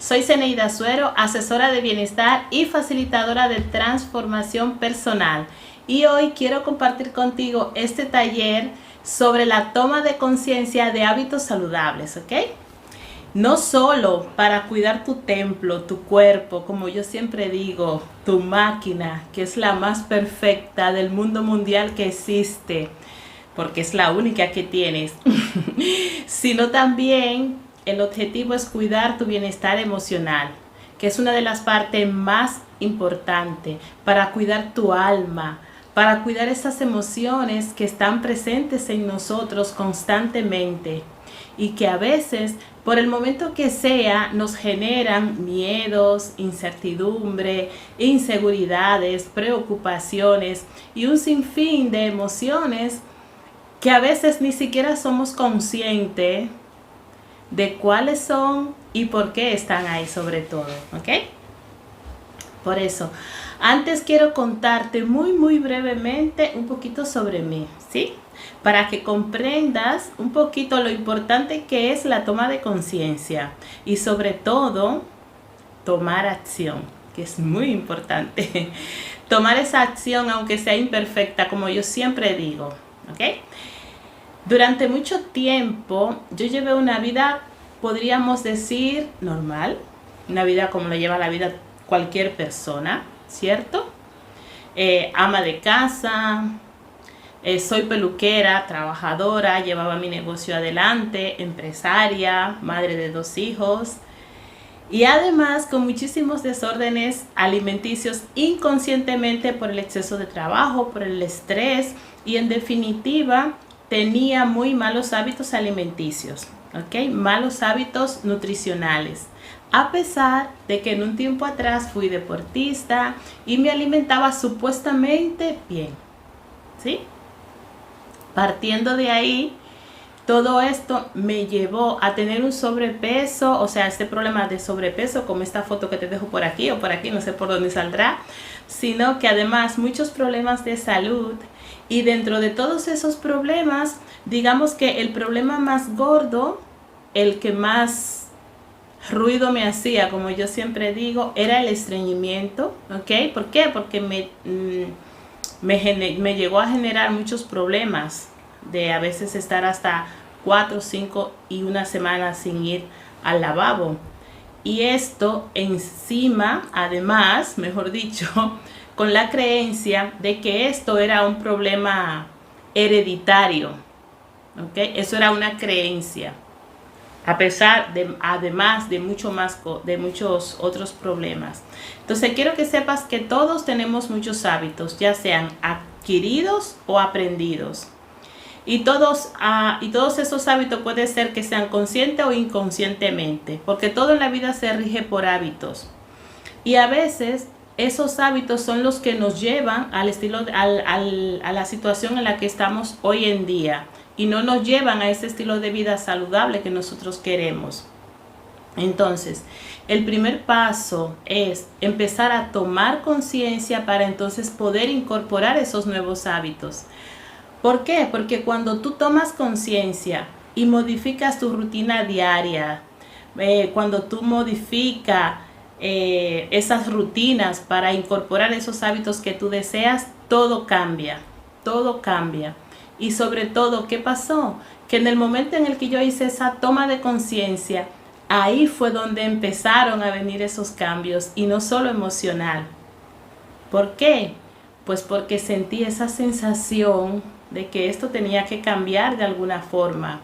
Soy Zeneida Suero, asesora de bienestar y facilitadora de transformación personal. Y hoy quiero compartir contigo este taller sobre la toma de conciencia de hábitos saludables, ¿ok? No solo para cuidar tu templo, tu cuerpo, como yo siempre digo, tu máquina, que es la más perfecta del mundo mundial que existe, porque es la única que tienes, sino también el objetivo es cuidar tu bienestar emocional, que es una de las partes más importantes para cuidar tu alma, para cuidar esas emociones que están presentes en nosotros constantemente y que a veces, por el momento que sea, nos generan miedos, incertidumbre, inseguridades, preocupaciones y un sinfín de emociones que a veces ni siquiera somos conscientes de cuáles son y por qué están ahí sobre todo, ¿ok? Por eso, antes quiero contarte muy brevemente un poquito sobre mí, ¿sí? Para que comprendas un poquito lo importante que es la toma de conciencia y sobre todo tomar acción, que es muy importante. Tomar esa acción aunque sea imperfecta, como yo siempre digo, ¿ok? Durante mucho tiempo yo llevé una vida, podríamos decir, normal. Una vida como lo lleva la vida cualquier persona, ¿cierto? Ama de casa, soy peluquera, trabajadora, llevaba mi negocio adelante, empresaria, madre de 2 hijos. Y además con muchísimos desórdenes alimenticios inconscientemente por el exceso de trabajo, por el estrés y en definitiva tenía muy malos hábitos alimenticios, ¿ok? Malos hábitos nutricionales. A pesar de que en un tiempo atrás fui deportista y me alimentaba supuestamente bien, ¿sí? Partiendo de ahí, todo esto me llevó a tener un sobrepeso, o sea, este problema de sobrepeso, como esta foto que te dejo por aquí o por aquí, no sé por dónde saldrá, sino que además muchos problemas de salud. Y dentro de todos esos problemas, digamos que el problema más gordo, el que más ruido me hacía, como yo siempre digo, era el estreñimiento, ¿ok? ¿Por qué? Porque me llegó a generar muchos problemas de a veces estar hasta 4, 5 y una semana sin ir al lavabo. Y esto encima, además, mejor dicho, con la creencia de que esto era un problema hereditario, ¿ok? Eso era una creencia, a pesar de, además de muchos otros problemas. Entonces quiero que sepas que todos tenemos muchos hábitos, ya sean adquiridos o aprendidos. Y todos esos hábitos puede ser que sean conscientes o inconscientemente, porque todo en la vida se rige por hábitos. Y a veces esos hábitos son los que nos llevan al estilo, a la situación en la que estamos hoy en día y no nos llevan a ese estilo de vida saludable que nosotros queremos. Entonces, el primer paso es empezar a tomar conciencia para entonces poder incorporar esos nuevos hábitos. ¿Por qué? Porque cuando tú tomas conciencia y modificas tu rutina diaria, cuando tú modificas esas rutinas para incorporar esos hábitos que tú deseas, todo cambia, todo cambia. Y sobre todo, ¿qué pasó? Que en el momento en el que yo hice esa toma de conciencia, ahí fue donde empezaron a venir esos cambios y no solo emocional. ¿Por qué? Pues porque sentí esa sensación de que esto tenía que cambiar de alguna forma.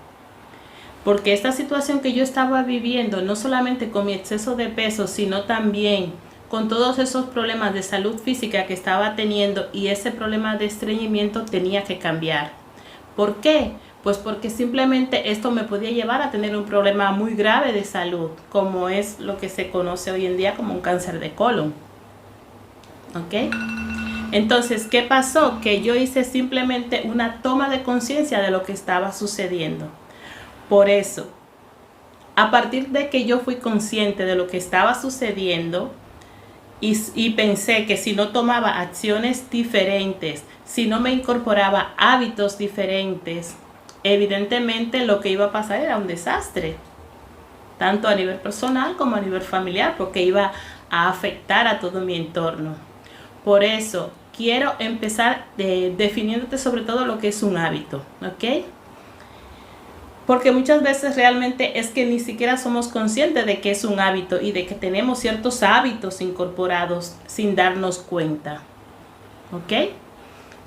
Porque esta situación que yo estaba viviendo, no solamente con mi exceso de peso, sino también con todos esos problemas de salud física que estaba teniendo y ese problema de estreñimiento tenía que cambiar. ¿Por qué? Pues porque simplemente esto me podía llevar a tener un problema muy grave de salud, como es lo que se conoce hoy en día como un cáncer de colon. ¿Ok? Entonces, ¿qué pasó? Que yo hice simplemente una toma de conciencia de lo que estaba sucediendo. Por eso, a partir de que yo fui consciente de lo que estaba sucediendo y pensé que si no tomaba acciones diferentes, si no me incorporaba hábitos diferentes, evidentemente lo que iba a pasar era un desastre. tanto a nivel personal como a nivel familiar, porque iba a afectar a todo mi entorno. Por eso quiero empezar definiéndote sobre todo lo que es un hábito, ¿ok? Porque muchas veces realmente es que ni siquiera somos conscientes de que es un hábito y de que tenemos ciertos hábitos incorporados sin darnos cuenta, ¿ok?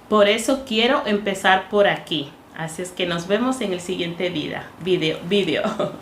Por eso quiero empezar por aquí. Así es que nos vemos en el siguiente video.